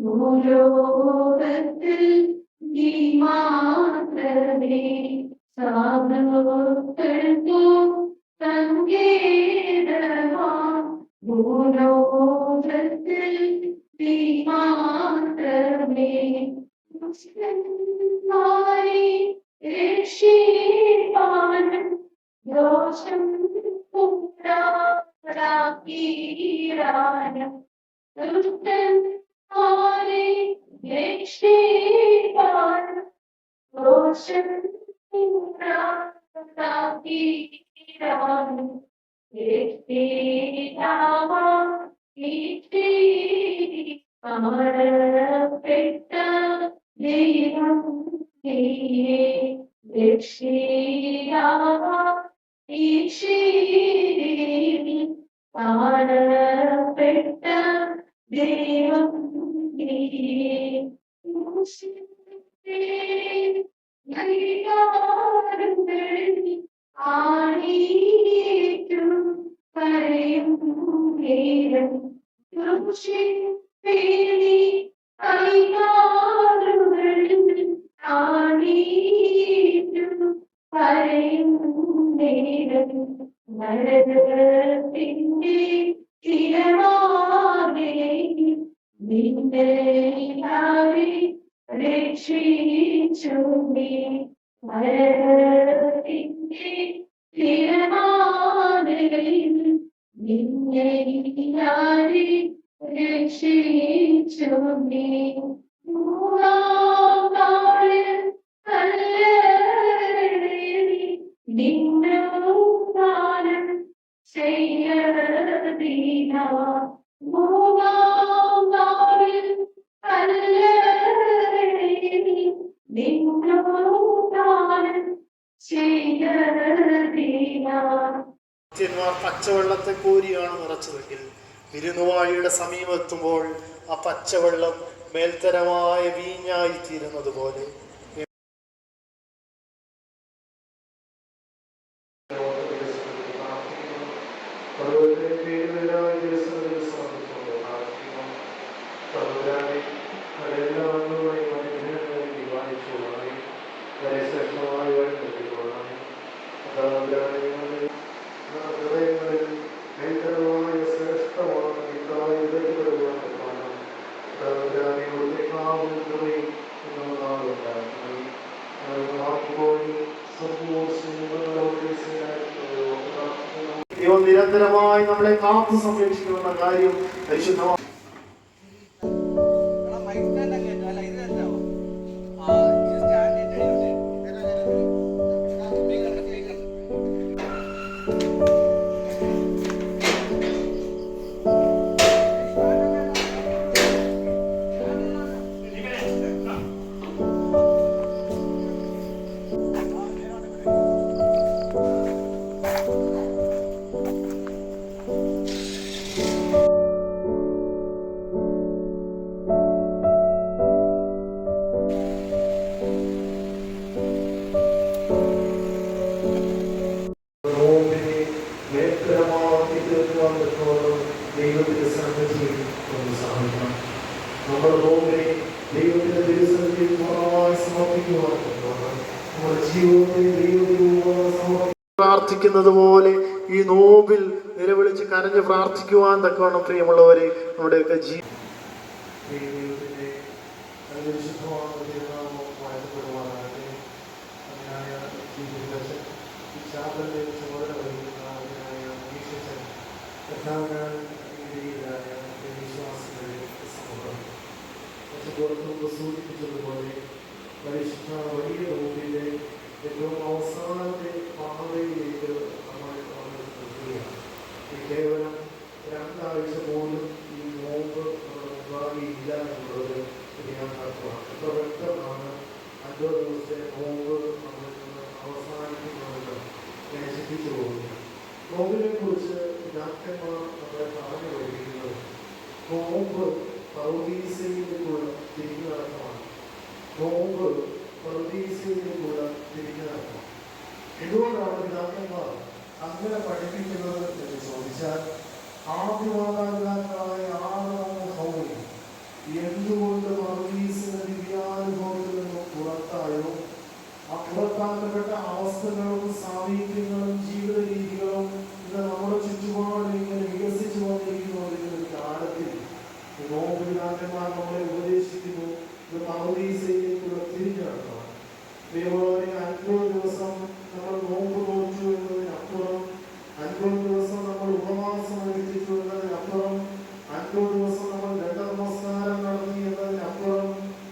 ഭൂലോകത്തിൽ നീ മാത്രമേ സാധുക്കൾക്കു സങ്കേതമാം. ഭൂലോകത്തിൽ നീ മാത്രമേ മുസ്ലിംമാരെ രക്ഷിപ്പാനും ദോഷം ഉണ്ടാക്കീരാനും ദുഷ്ടന്മാരെ രക്ഷിപ്പാനും ദോഷം ഉണ്ടാക്കീരാനും മരണപ്പെട്ട ദൈവം നീയേ. മരണപ്പെട്ട ദൈവം നീയേ. ആണിയേറ്റും കരയും നേരം പേടി കൈകാലുകളിൽ ആണിയേറ്റും കരയും നേരം നരകത്തിന്റെ തിരമാലേ നിന്നെ രക്ഷിച്ചു നീ. നരകത്തിന്റെ തിരമാലയിൽ നിന്നെ രക്ഷിച്ചു നീ. നിന്നോദാനം ചെയ്യതീന നിന്നോദാനം ചെയ്യതീന. പച്ചവെള്ളത്തെ കോരിയാണ് നിറച്ചതെങ്കിൽ വിരുന്നുവാഴിയുടെ സമീപെത്തുമ്പോൾ ആ പച്ചവെള്ളം മേൽത്തരമായ വീഞ്ഞായി തീരുന്നത് പോലെ ദൈവം നിരന്തരമായി നമ്മളെ കാത്തു സംരക്ഷിക്കുന്ന കാര്യം പരിശുദ്ധമാണ്. ദൈവത്തിന്റെ സന്നിധിയിൽ ഒന്ന് സഹായിക്കണം. നമ്മുടെ നോമ്പിനെ ദൈവത്തിന്റെ തിരുസന്നിധിയിൽ പൂർണ്ണമായി സമർപ്പിക്കുവാൻ നമ്മുടെ ജീവിതത്തെ ദൈവത്തിന് പ്രാർത്ഥിക്കുന്നത് പോലെ ഈ നോമ്പിൽ നിലവിളിച്ച് കരഞ്ഞ് പ്രാർത്ഥിക്കുവാൻ തക്കവണ്ണം പ്രിയമുള്ളവരെ നമ്മുടെയൊക്കെ ജീവിതത്തിന്റെ സൂചിപ്പിച്ചതുപോലെ പരിശുദ്ധ വലിയ നോമ്പിന്റെ ഏറ്റവും അവസാനത്തെ പാതയിലേക്ക് നമ്മൾ നിർത്തുകയാണ്. കേവലം 2 ആഴ്ച പോലും ഈ നോമ്പ് ഉണ്ടാകില്ല എന്നുള്ളത് യാഥാർത്ഥ്യമാണ്. ഇപ്പോൾ വ്യക്തമാണ് 5 ദിവസത്തെ നോമ്പ് നമ്മൾ അവസാനിക്കുന്നുണ്ട് ഞാൻ ചിന്തിച്ചു പോകുന്നു. നോമ്പിനെ കുറിച്ച് പിതാക്കന്മാർ നമ്മളെ പറഞ്ഞു പഠിപ്പിക്കുന്നത് നോമ്പ് പറുദീസയിലേക്കുള്ള തിരിഞ്ഞുനടക്കമാണ്. നോമ്പ് പറുദീസയിലേക്കുള്ള തിരിഞ്ഞുനടക്കം. എന്തുകൊണ്ടാണ് പിതാക്കന്മാർ അങ്ങനെ പഠിപ്പിക്കുന്നത് എന്ന് ചോദിച്ചാൽ ആദ്യ മാതാപിതാക്കളായ അവസ്ഥകളും സാമീപ്യങ്ങളും ജീവിത രീതികളും ഇന്ന് നമ്മുടെ ചുറ്റുപാടും ഇങ്ങനെ വികസിച്ചു വന്നിരിക്കുന്ന ഒരു കാലത്തിൽ നോമ്പിതാക്കന്മാർ നമ്മളെ ഉപദേശിക്കുന്നു, ഇത് പറുദീസയിലേക്കുള്ള തിരിഞ്ഞിറക്കണം. ദൈവമേ, 50 ദിവസം നമ്മൾ നോമ്പ് നോറ്റു എന്നതിനപ്പുറം, 50 ദിവസം നമ്മൾ ഉപവാസം അനുഷ്ഠിച്ചു എന്നതിനപ്പുറം, 50 ദിവസം നമ്മൾ ദണ്ഡനമസ്കാരം നടത്തി എന്നതിനപ്പുറം,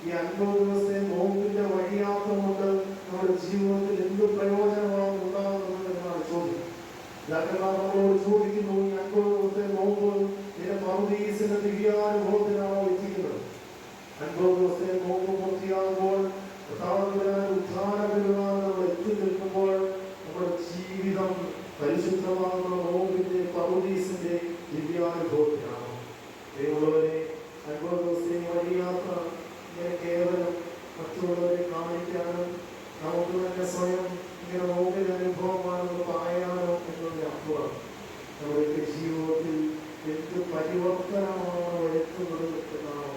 ഈ 50 ദിവസത്തെ നോമ്പിന്റെ വഴിയാത്ര കൊണ്ട് നമ്മുടെ ജീവിതത്തിൽ എന്ത് പ്രയോജനമാണ് ഉണ്ടാകുന്നത് എന്നാണ് ചോദ്യം. പിതാക്കന്മാർ നമ്മളോട് ചോദിക്കുന്നു, ഈ 50 ദിവസത്തെ നോമ്പ് നിന്റെ പറുദീസിന്റെ ദിവ്യാനുഭവത്തിനാണോ എത്തിക്കുന്നത്? 50 ദിവസത്തെ നോമ്പ് പൂർത്തിയാകുമ്പോൾ ഉദ്ധാനപെരുന്നാൾ നമ്മൾ എത്തി നിൽക്കുമ്പോൾ നമ്മുടെ ജീവിതം പരിശുദ്ധമാകുന്ന നോമ്പിന്റെ പറുദീസിന്റെ ദിവ്യാനുഭവത്തിനാണ്. ദൈവമുള്ളവരെ, 50 ദിവസത്തെ വഴിയാത്ര ഇങ്ങനെ കേവലം മറ്റുള്ളവരെ കാണിക്കാനും നമുക്ക് തന്നെ സ്വയം ഇങ്ങനെ നോമ്പിന്റെ അനുഭവമാണെന്ന് പറയാനോ എന്നതിനപ്പുറം നമ്മുടെ ജീവിതത്തിൽ എന്ത് പരിവർത്തനമാണ് വരുത്തുന്നത് എന്നാണ്